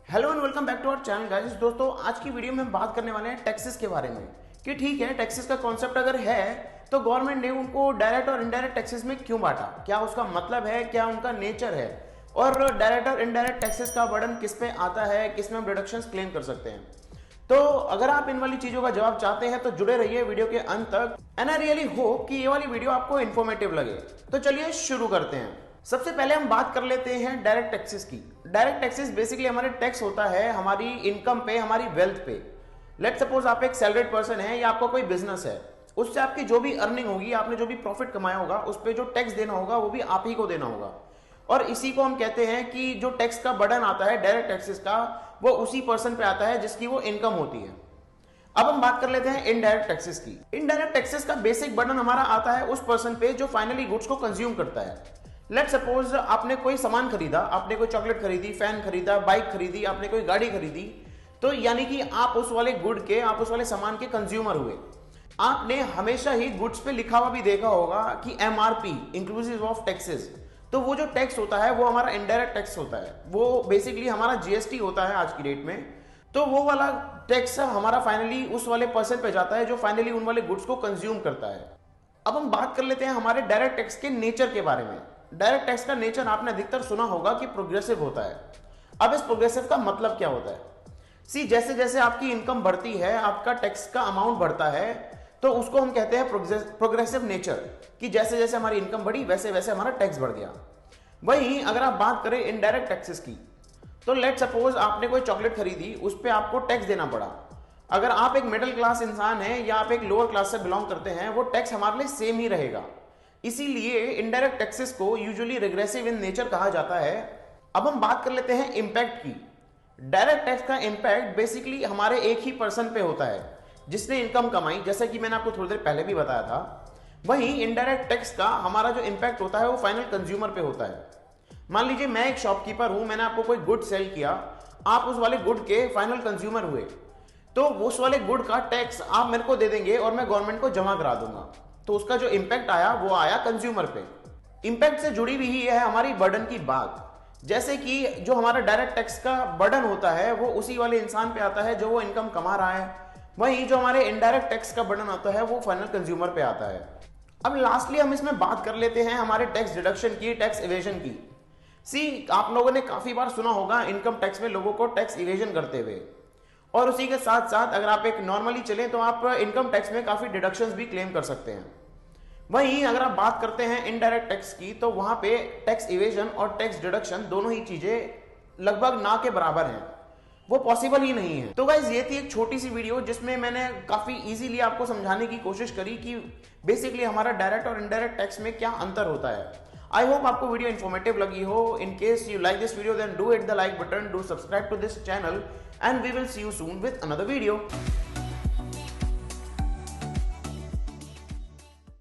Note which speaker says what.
Speaker 1: Hello and welcome back to our channel guys. दोस्तों आज की वीडियो में हम बात करने वाले हैं टैक्सेस के बारे में कि ठीक है, टैक्सेस का कॉन्सेप्ट अगर है तो गवर्नमेंट ने उनको डायरेक्ट और इनडायरेक्ट टैक्सेस में क्यों बांटा, क्या उसका मतलब है, क्या उनका नेचर है और डायरेक्ट और इनडायरेक्ट टैक्सेस का बर्डन किस पे आता है, किस में हम डिडक्शंस क्लेम कर सकते हैं। तो अगर आप इन वाली चीजों का जवाब चाहते हैं तो जुड़े रहिए वीडियो के अंत तक एंड आई रियली होप कि ये वाली वीडियो आपको इन्फॉर्मेटिव लगे। तो चलिए शुरू करते हैं। सबसे पहले हम बात कर लेते हैं डायरेक्ट टैक्सेस की। डायरेक्ट टैक्सेस बेसिकली हमारे टैक्स होता है हमारी इनकम पे, हमारी वेल्थ पे। लेट सपोज आप एक सैलरीड पर्सन है या आपका कोई बिजनेस है, उससे आपकी जो भी अर्निंग होगी, आपने जो भी प्रॉफिट कमाया होगा, उस पर जो टैक्स देना होगा वो भी आप ही को देना होगा। और इसी को हम कहते हैं कि जो टैक्स का बर्डन आता है डायरेक्ट टैक्सेस का, वो उसी पर्सन पे आता है जिसकी वो इनकम होती है। अब हम बात कर लेते हैं इनडायरेक्ट टैक्सेस की। इनडायरेक्ट टैक्सेस का बेसिक बर्डन हमारा आता है उस पर्सन पे जो फाइनली गुड्स को कंज्यूम करता है। लेट सपोज आपने कोई सामान खरीदा, आपने कोई चॉकलेट खरीदी, फैन खरीदा, बाइक खरीदी, आपने कोई गाड़ी खरीदी, तो यानी कि आप उस वाले गुड के, आप उस वाले सामान के कंज्यूमर हुए। आपने हमेशा ही गुड्स पे लिखा हुआ भी देखा होगा कि एमआरपी इंक्लूसिव ऑफ टैक्सेस। तो वो जो टैक्स होता है वो हमारा इनडायरेक्ट टैक्स होता है, वो बेसिकली हमारा जीएसटी होता है आज की डेट में। तो वो वाला टैक्स हमारा फाइनली उस वाले पर्सन पे जाता है जो फाइनली उन वाले गुड्स को कंज्यूम करता है। अब हम बात कर लेते हैं हमारे डायरेक्ट टैक्स के नेचर के बारे में। डायरेक्ट टैक्स का नेचर आपने अधिकतर सुना होगा कि प्रोग्रेसिव होता है। अब इस प्रोग्रेसिव का मतलब क्या होता है? सी, जैसे जैसे आपकी इनकम बढ़ती है, आपका टैक्स का अमाउंट बढ़ता है, तो उसको हम कहते हैं प्रोग्रेसिव नेचर, कि जैसे जैसे हमारी इनकम बढ़ी वैसे वैसे हमारा टैक्स बढ़ गया। वहीं अगर आप बात करें इनडायरेक्ट टैक्सेस की, तो लेट सपोज आपने कोई चॉकलेट खरीदी, उस पर आपको टैक्स देना पड़ा। अगर आप एक मिडिल क्लास इंसान हैं या आप एक लोअर क्लास से बिलोंग करते हैं, वो टैक्स हमारे लिए सेम ही रहेगा। इसीलिए इनडायरेक्ट टैक्सेस को यूजुअली रिग्रेसिव इन नेचर कहा जाता है। अब हम बात कर लेते हैं इंपैक्ट की। डायरेक्ट टैक्स का इंपैक्ट बेसिकली हमारे एक ही पर्सन पे होता है जिसने इनकम कमाई, जैसा कि मैंने आपको थोड़ी देर पहले भी बताया था। वहीं इनडायरेक्ट टैक्स का हमारा जो इंपैक्ट होता है वो फाइनल कंज्यूमर पे होता है। मान लीजिए मैं एक शॉपकीपर हूं, मैंने आपको कोई गुड सेल किया, आप उस वाले गुड के फाइनल कंज्यूमर हुए, तो उस वाले गुड का टैक्स आप मेरे को दे देंगे और मैं गवर्नमेंट को जमा करा दूंगा। तो उसका जो इंपैक्ट आया वो आया कंज्यूमर पे। इंपैक्ट से जुड़ी हुई ही है हमारी बर्डन की बात। जैसे कि जो हमारा डायरेक्ट टैक्स का बर्डन होता है वो उसी वाले इंसान पे आता है जो वो इनकम कमा रहा है, वहीं जो हमारे इनडायरेक्ट टैक्स का बर्डन आता है वो फाइनल कंज्यूमर पे आता है। अब लास्टली हम इसमें बात कर लेते हैं हमारे टैक्स डिडक्शन की, टैक्स इवेजन की। सी, आप लोगों ने काफी बार सुना होगा इनकम टैक्स में लोगों को टैक्स इवेजन करते हुए, और उसी के साथ साथ अगर आप एक नॉर्मली चलें तो आप इनकम टैक्स में काफी डिडक्शंस भी क्लेम कर सकते हैं। वहीं अगर आप बात करते हैं इनडायरेक्ट टैक्स की, तो वहां पे टैक्स इवेजन और टैक्स डिडक्शन दोनों ही चीजें लगभग ना के बराबर हैं, वो पॉसिबल ही नहीं है। तो गाइज ये थी एक छोटी सी वीडियो जिसमें मैंने काफी इजीली आपको समझाने की कोशिश करी कि बेसिकली हमारा डायरेक्ट और इनडायरेक्ट टैक्स में क्या अंतर होता है। आई होप आपको वीडियो इन्फॉर्मेटिव लगी हो। In case you like this video then do hit the like button, do subscribe to this channel and we will see you soon with another video.